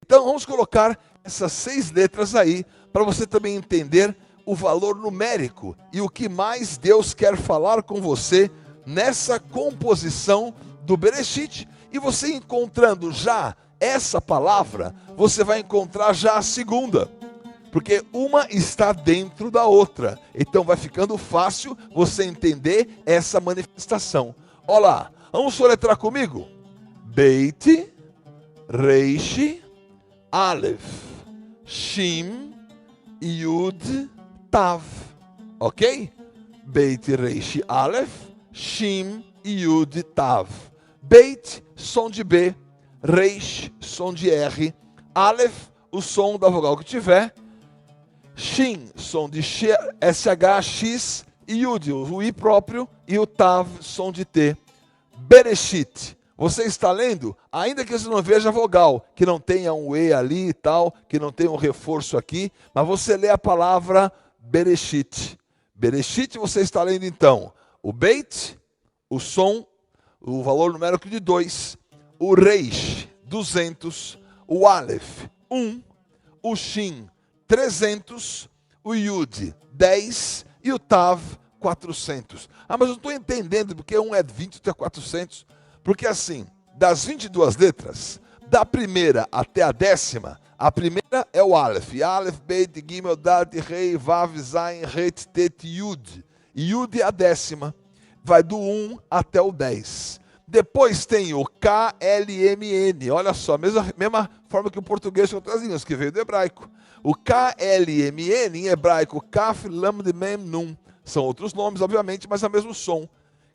Então vamos colocar essas 6 letras aí, para você também entender o valor numérico e o que mais Deus quer falar com você nessa composição do Bereshit. E você encontrando já essa palavra, você vai encontrar já a segunda, porque uma está dentro da outra. Então vai ficando fácil você entender essa manifestação. Olha lá, vamos soletrar comigo? Beit, Reish, Aleph, Shin, Yud, Tav. Ok? Beit, Reish, Aleph, Shin, Yud, Tav. Beit, som de B. Reish, som de R. Aleph, o som da vogal que tiver. Shin, som de SH, X. E Yud, o I próprio. E o Tav, som de T. Bereshit. Você está lendo, ainda que você não veja a vogal, que não tenha um E ali e tal, que não tenha um reforço aqui, mas você lê a palavra Bereshit. Bereshit você está lendo então o Beit, o som, o valor numérico de 2, o Reish, 200, o Aleph, 1, o Shin, 300, o Yud, 10 e o Tav, 400. Ah, mas eu não estou entendendo, porque um é 20 e outro é 400. Porque assim, das 22 letras, da primeira até a 10ª, a primeira é o Aleph. Aleph, Beit, Gimel, Dalet, Rei, Vav, Zain, Het, Tet, Yud. Yud é a 10ª. Vai do 1 até o 10. Depois tem o KLMN. Olha só, mesma forma que o português com outras línguas, que veio do hebraico. O KLMN em hebraico, Kaf, Lamed, Mem, Nun. São outros nomes, obviamente, mas é o mesmo som.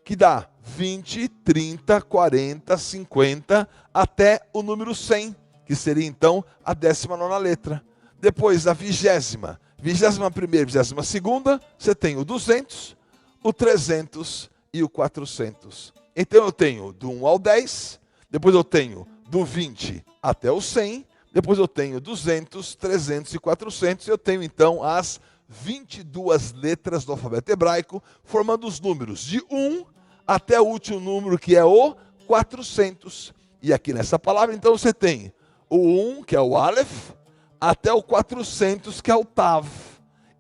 Que dá 20, 30, 40, 50, até o número 100, que seria então a 19ª letra. Depois a 20ª, 21ª, 22ª, você tem o 200, o 300 e o 400. Então eu tenho do 1 ao 10, depois eu tenho do 20 até o 100, depois eu tenho 200, 300 e 400, e eu tenho então as 22 letras do alfabeto hebraico, formando os números de 1 até o último número, que é o 400. E aqui nessa palavra, então, você tem o 1, que é o Aleph, até o 400, que é o Tav.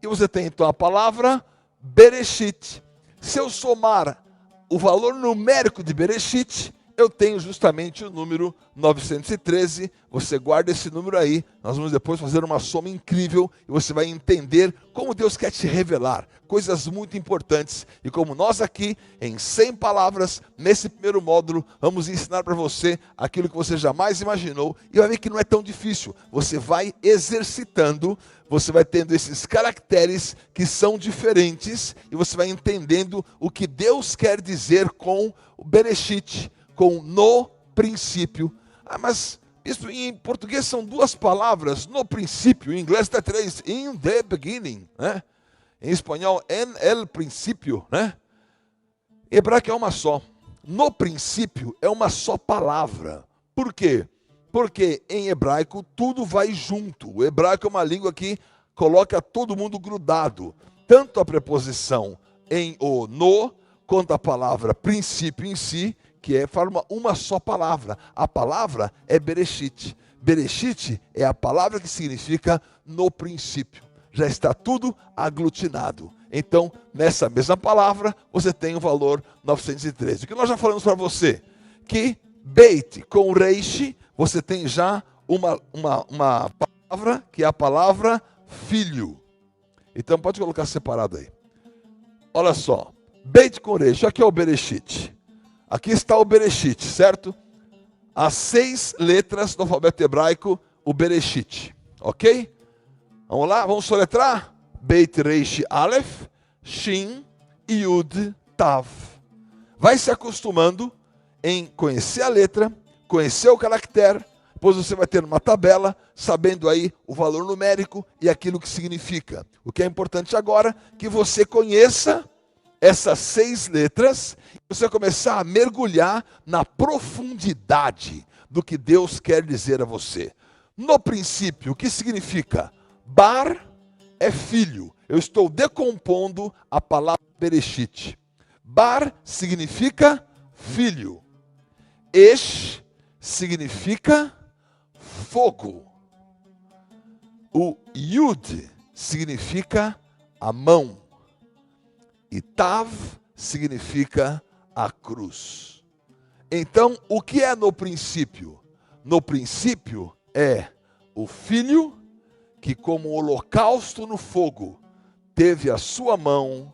E você tem, então, a palavra Bereshit. Se eu somar o valor numérico de Bereshit, eu tenho justamente o número 913. Você guarda esse número aí. Nós vamos depois fazer uma soma incrível e você vai entender como Deus quer te revelar coisas muito importantes. E como nós aqui, em 100 palavras, nesse primeiro módulo, vamos ensinar para você aquilo que você jamais imaginou. E vai ver que não é tão difícil. Você vai exercitando, você vai tendo esses caracteres que são diferentes e você vai entendendo o que Deus quer dizer com o Bereshit, com no princípio. Ah, mas isso em português são 2 palavras, no princípio. Em inglês está 3, in the beginning, né? Em espanhol, en el princípio, né? Em hebraico é uma só. No princípio é uma só palavra. Por quê? Porque em hebraico tudo vai junto. O hebraico é uma língua que coloca todo mundo grudado. Tanto a preposição em o no, quanto a palavra princípio em si, que forma uma só palavra. A palavra é Bereshit. Bereshit é a palavra que significa no princípio. Já está tudo aglutinado. Então, nessa mesma palavra, você tem o valor 913. O que nós já falamos para você? Que Beit com Reish, você tem já uma palavra, que é a palavra filho. Então, pode colocar separado aí. Olha só. Beit com Reish, aqui é o Bereshit. Aqui está o Bereshit, certo? As 6 letras do alfabeto hebraico, o Bereshit. Ok? Vamos lá, vamos soletrar? Beit, Reish, Aleph, Shin, Yud, Tav. Vai se acostumando em conhecer a letra, conhecer o caractere, depois você vai ter uma tabela, sabendo aí o valor numérico e aquilo que significa. O que é importante agora é que você conheça essas 6 letras, e você começar a mergulhar na profundidade do que Deus quer dizer a você. No princípio, o que significa? Bar é filho. Eu estou decompondo a palavra Bereshit. Bar significa filho. Esh significa fogo. O Yud significa a mão. E Tav significa a cruz. Então, o que é no princípio? No princípio é o Filho que, como holocausto no fogo, teve a sua mão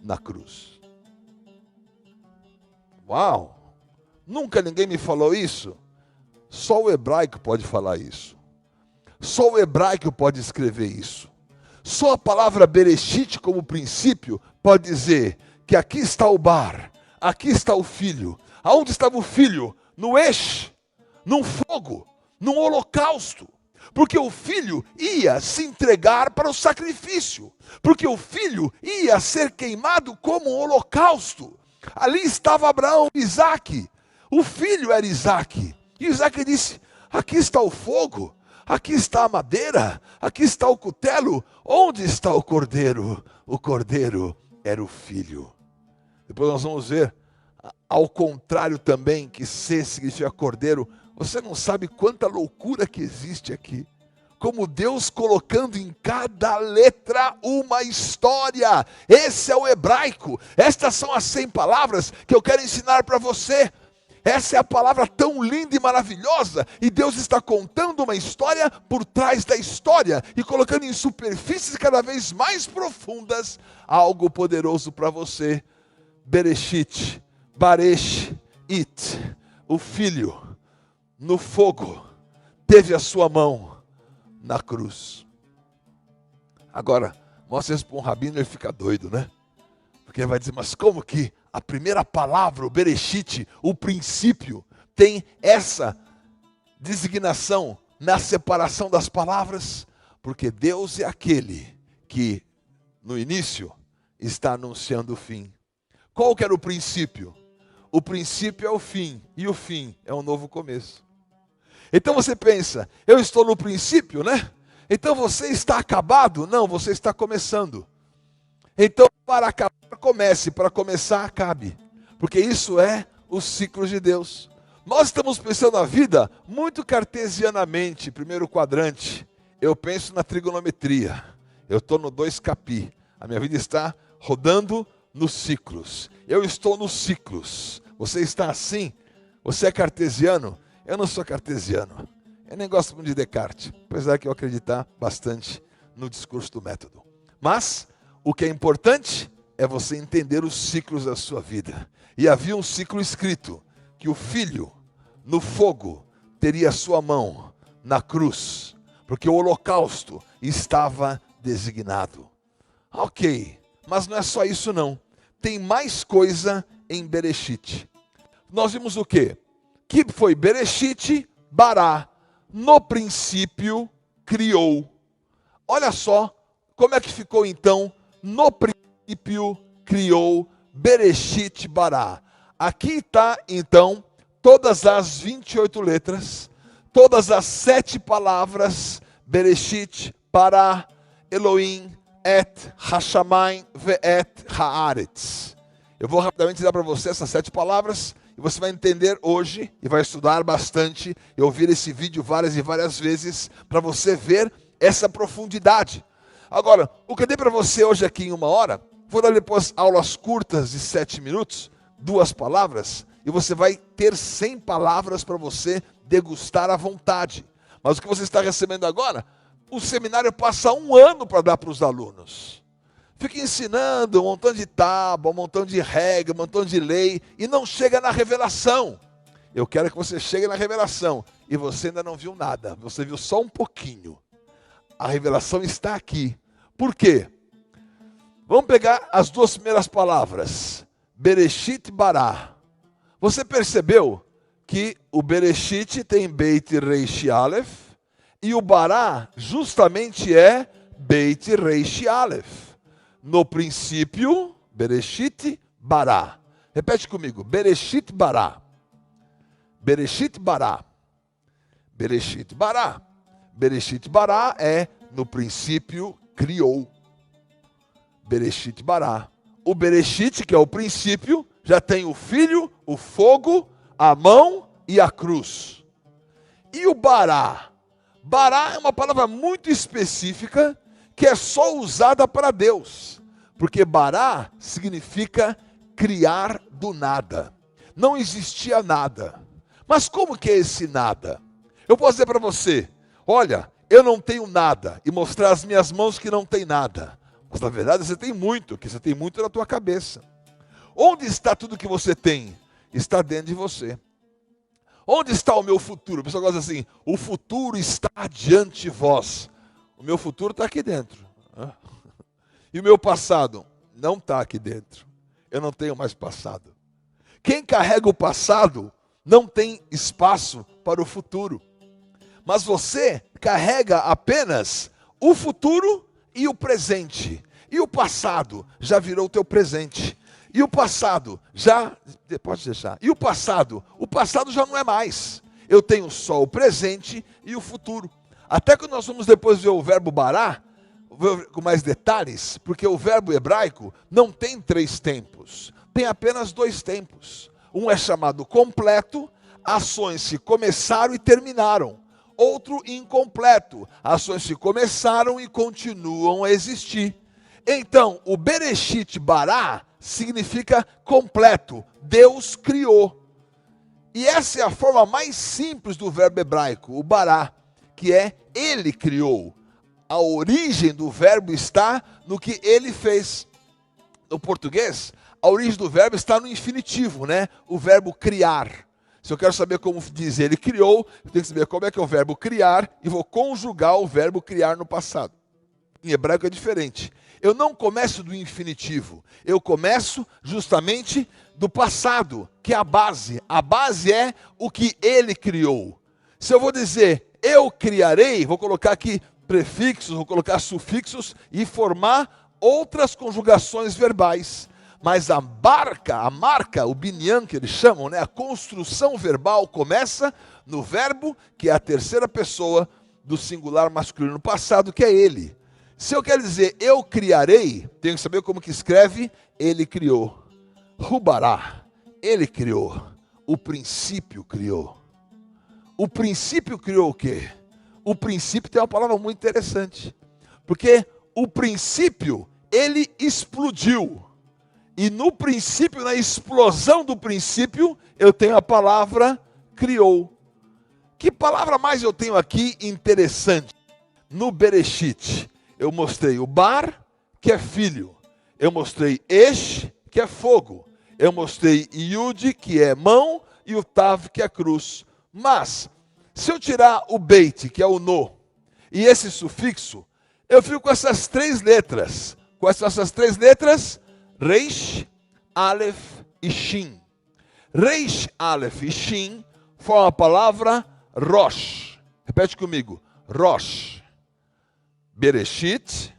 na cruz. Uau! Nunca ninguém me falou isso. Só o hebraico pode falar isso. Só o hebraico pode escrever isso. Só a palavra Bereshit como princípio pode dizer que aqui está o bar, aqui está o filho. Aonde estava o filho? No Esh, num fogo, num holocausto. Porque o filho ia se entregar para o sacrifício. Porque o filho ia ser queimado como um holocausto. Ali estava Abraão, Isaque. O filho era Isaque. E Isaque disse, aqui está o fogo, aqui está a madeira, aqui está o cutelo. Onde está o cordeiro? O cordeiro era o filho. Depois nós vamos ver, ao contrário também, que C significa cordeiro. Você não sabe quanta loucura que existe aqui. Como Deus colocando em cada letra uma história. Esse é o hebraico. Estas são as 100 palavras que eu quero ensinar para você. Essa é a palavra tão linda e maravilhosa. E Deus está contando uma história por trás da história. E colocando em superfícies cada vez mais profundas algo poderoso para você. Bereshit, Baresh, It. O filho, no fogo, teve a sua mão na cruz. Agora, mostra isso para um rabino, ele fica doido, né? Porque ele vai dizer, mas como que a primeira palavra, o Bereshit, o princípio, tem essa designação na separação das palavras? Porque Deus é aquele que, no início, está anunciando o fim. Qual que era o princípio? O princípio é o fim, e o fim é um novo começo. Então você pensa, eu estou no princípio, né? Então você está acabado? Não, você está começando. Então para acabar, comece, para começar, acabe. Porque isso é o ciclo de Deus. Nós estamos pensando a vida muito cartesianamente, primeiro quadrante. Eu penso na trigonometria. Eu estou no 2 capi. A minha vida está rodando nos ciclos. Eu estou nos ciclos. Você está assim? Você é cartesiano? Eu não sou cartesiano. Eu nem gosto muito de Descartes, apesar que eu acreditar bastante no discurso do método. Mas o que é importante é você entender os ciclos da sua vida. E havia um ciclo escrito, que o filho, no fogo, teria a sua mão na cruz, porque o holocausto estava designado. Ok, mas não é só isso não. Tem mais coisa em Bereshit. Nós vimos o quê? Que foi Bereshit, Bará. No princípio, criou. Olha só como é que ficou então. No princípio, criou Bereshit, Bará. Aqui está então todas as 28 letras, todas as 7 palavras. Bereshit, Bará, Elohim, Et, Hashamayim, Ve'et, Haaretz. Eu vou rapidamente dar para você essas 7 palavras. E você vai entender hoje, e vai estudar bastante, e ouvir esse vídeo várias e várias vezes, para você ver essa profundidade. Agora, o que eu dei para você hoje aqui em 1 hora, vou dar depois aulas curtas de 7 minutos, 2 palavras, e você vai ter 100 palavras para você degustar à vontade. Mas o que você está recebendo agora, o seminário passa 1 ano para dar para os alunos. Fica ensinando um montão de tábua, um montão de regra, um montão de lei, e não chega na revelação. Eu quero que você chegue na revelação, e você ainda não viu nada, você viu só um pouquinho. A revelação está aqui. Por quê? Vamos pegar as 2 primeiras palavras, Bereshit, Bará. Você percebeu que o Bereshit tem Beit Reish Aleph, e o Bará justamente é Beit Reish Aleph. No princípio, Bereshit, Bará. Repete comigo, Bereshit, Bará. Bereshit, Bará. Bereshit, Bará. Bereshit, Bará é, no princípio, criou. Bereshit, Bará. O Bereshit, que é o princípio, já tem o filho, o fogo, a mão e a cruz. E o Bará? Bará é uma palavra muito específica que é só usada para Deus, porque bará significa criar do nada. Não existia nada. Mas como que é esse nada? Eu posso dizer para você, olha, eu não tenho nada, e mostrar as minhas mãos que não tem nada. Mas na verdade você tem muito, que você tem muito na tua cabeça. Onde está tudo que você tem? Está dentro de você. Onde está o meu futuro? O pessoal gosta assim, o futuro está diante de vós. O meu futuro está aqui dentro. E o meu passado não está aqui dentro. Eu não tenho mais passado. Quem carrega o passado não tem espaço para o futuro. Mas você carrega apenas o futuro e o presente. E o passado já virou o teu presente. E o passado já... Pode deixar. E o passado já não é mais. Eu tenho só o presente e o futuro. Até que nós vamos depois ver o verbo bará, com mais detalhes, porque o verbo hebraico não tem 3 tempos. Tem apenas 2 tempos. Um é chamado completo, ações que começaram e terminaram. Outro incompleto, ações que começaram e continuam a existir. Então, o Bereshit Bará significa completo. Deus criou. E essa é a forma mais simples do verbo hebraico, o Bará, que é ele criou. A origem do verbo está no que ele fez. No português, a origem do verbo está no infinitivo, né? O verbo criar. Se eu quero saber como dizer ele criou, eu tenho que saber como é que é o verbo criar e vou conjugar o verbo criar no passado. Em hebraico é diferente. Eu não começo do infinitivo, eu começo justamente do passado, que é a base. A base é o que ele criou. Se eu vou dizer eu criarei, vou colocar aqui prefixos, vou colocar sufixos e formar outras conjugações verbais. Mas a marca, o binyan que eles chamam, né, a construção verbal começa no verbo, que é a terceira pessoa do singular masculino no passado, que é ele. Se eu quero dizer eu criarei, tenho que saber como que escreve, ele criou. Rubará, ele criou. O princípio criou. O princípio criou o quê? O princípio tem uma palavra muito interessante. Porque o princípio, ele explodiu. E no princípio, na explosão do princípio, eu tenho a palavra criou. Que palavra mais eu tenho aqui interessante? No Bereshit, eu mostrei o bar, que é filho. Eu mostrei esh, que é fogo. Eu mostrei yud, que é mão, e o tav, que é cruz. Mas, se eu tirar o beit, que é o no, e esse sufixo, eu fico com essas 3 letras. Quais são essas 3 letras? Reish, Aleph e Shin. Reish, Aleph e Shin formam a palavra Rosh. Repete comigo. Rosh. Bereshit,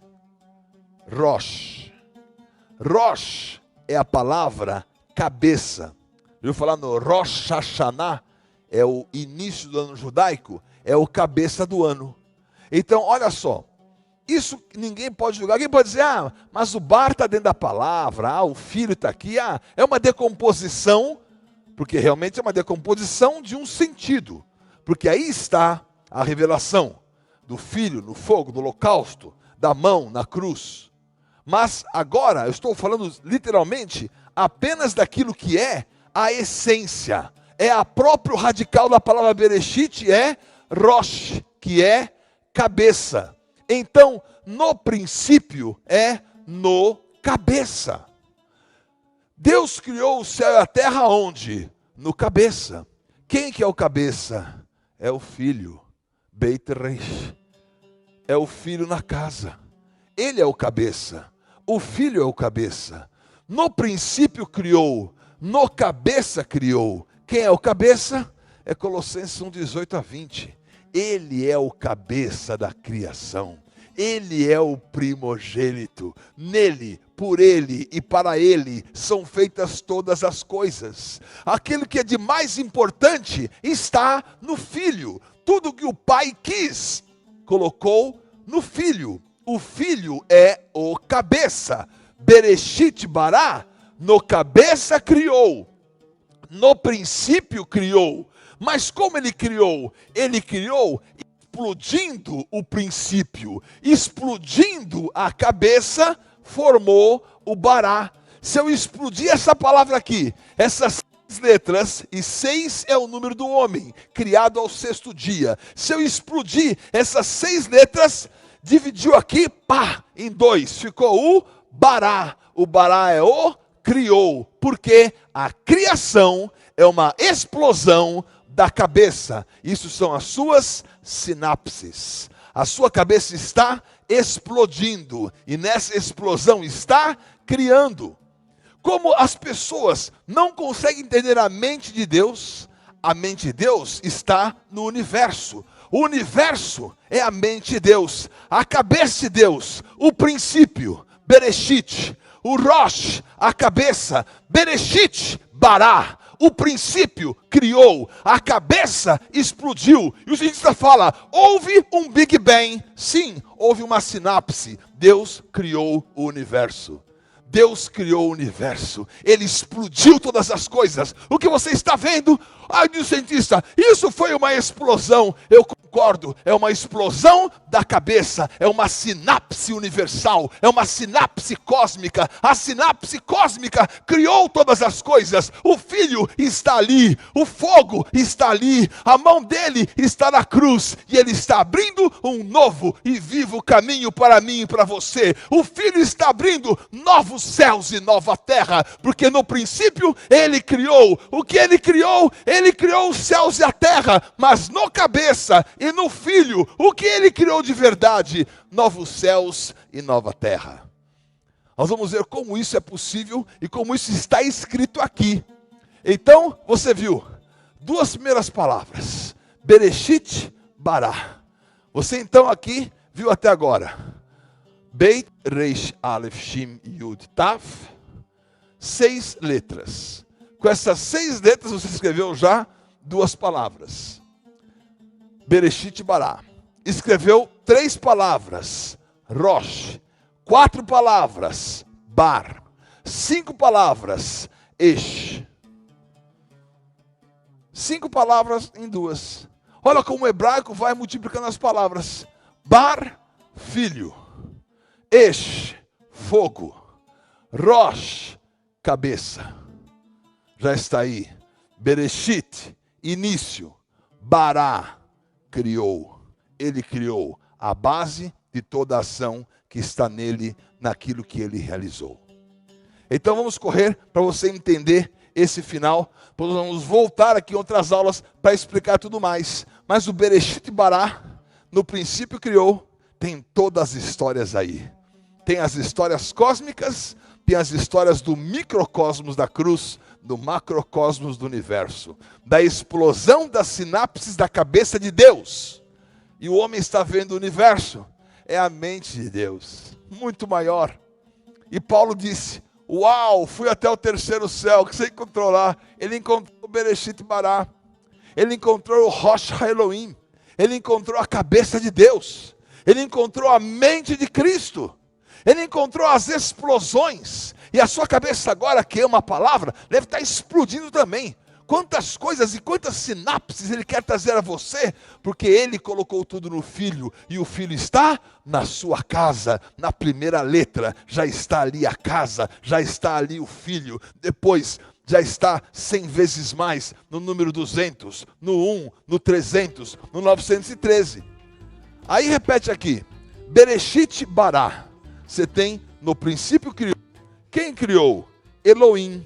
Rosh. Rosh é a palavra cabeça. Eu vou falar no Rosh Hashanah, é o início do ano judaico, é o cabeça do ano. Então, olha só. Isso ninguém pode julgar. Alguém pode dizer, mas o bar está dentro da palavra, o filho está aqui. É uma decomposição, porque realmente é uma decomposição de um sentido. Porque aí está a revelação do filho no fogo, do holocausto, da mão na cruz. Mas agora eu estou falando literalmente apenas daquilo que é a essência. É a próprio radical da palavra Bereshit, é Rosh, que é cabeça. Então, no princípio é no cabeça. Deus criou o céu e a terra onde? No cabeça. Quem que é o cabeça? É o filho. Beit Reish. É o filho na casa. Ele é o cabeça. O filho é o cabeça. No princípio criou. No cabeça criou. Quem é o cabeça? É Colossenses 1:18-20. Ele é o cabeça da criação. Ele é o primogênito. Nele, por ele e para ele são feitas todas as coisas. Aquilo que é de mais importante está no filho. Tudo que o pai quis, colocou no filho. O filho é o cabeça. Bereshit Bará, no cabeça criou. No princípio criou. Mas como ele criou? Ele criou explodindo o princípio, explodindo a cabeça, formou o Bará. Se eu explodir essa palavra aqui, essas 6 letras, e 6 é o número do homem, criado ao 6º dia. Se eu explodir essas 6 letras, dividiu aqui, pá, em 2, ficou o Bará. O Bará é o criou, porque a criação é uma explosão da cabeça. Isso são as suas sinapses. A sua cabeça está explodindo, e nessa explosão está criando. Como as pessoas não conseguem entender a mente de Deus, a mente de Deus está no universo. O universo é a mente de Deus, a cabeça de Deus, o princípio, Bereshit, o Rosh, a cabeça, Bereshit, Bará, o princípio criou, a cabeça explodiu. E o cientista fala, houve um Big Bang. Sim, houve uma sinapse. Deus criou o universo. Deus criou o universo, Ele explodiu todas as coisas. O que você está vendo? Ai, diz o cientista, isso foi uma explosão. Eu concordo, é uma explosão da cabeça, é uma sinapse universal, é uma sinapse cósmica. A sinapse cósmica criou todas as coisas. O Filho está ali, o fogo está ali, a mão dele está na cruz, e ele está abrindo um novo e vivo caminho para mim e para você. O Filho está abrindo novos céus e nova terra, porque no princípio ele criou. O que ele criou? Ele criou os céus e a terra, mas no cabeça e no Filho, o que ele criou de verdade? Novos céus e nova terra. Nós vamos ver como isso é possível e como isso está escrito aqui. Então, você viu 2 primeiras palavras, Bereshit, Bará. Você então aqui viu até agora, Beit, Reish, Aleph, Shin, Yud, Taf, 6 letras. Com essas 6 letras você escreveu já 2 palavras. Bereshit, Bará. Escreveu 3 palavras. Rosh. 4 palavras. Bar. 5 palavras. Esh. 5 palavras em 2. Olha como o hebraico vai multiplicando as palavras. Bar, filho. Esh, fogo. Rosh, cabeça. Já está aí. Bereshit, início. Bará, criou. Ele criou a base de toda a ação que está nele, naquilo que ele realizou. Então vamos correr para você entender esse final. Nós vamos voltar aqui em outras aulas para explicar tudo mais. Mas o Bereshit Bará, no princípio criou, tem todas as histórias aí. Tem as histórias cósmicas, tem as histórias do microcosmos da cruz, do macrocosmos do universo, da explosão das sinapses da cabeça de Deus. E o homem está vendo o universo, é a mente de Deus, muito maior. E Paulo disse, uau, fui até o 3º céu, o que você encontrou lá? Ele encontrou o Bereshit Bará, ele encontrou o Rosh Elohim, ele encontrou a cabeça de Deus, ele encontrou a mente de Cristo, ele encontrou as explosões. E a sua cabeça agora, que ama a palavra, deve estar explodindo também. Quantas coisas e quantas sinapses ele quer trazer a você, porque ele colocou tudo no Filho, e o Filho está na sua casa, na primeira letra, já está ali a casa, já está ali o Filho, depois já está 100 vezes mais no número 200, no 1, no 300, no 913. Aí repete aqui, Bereshit Bará, você tem no princípio criou. Quem criou? Elohim.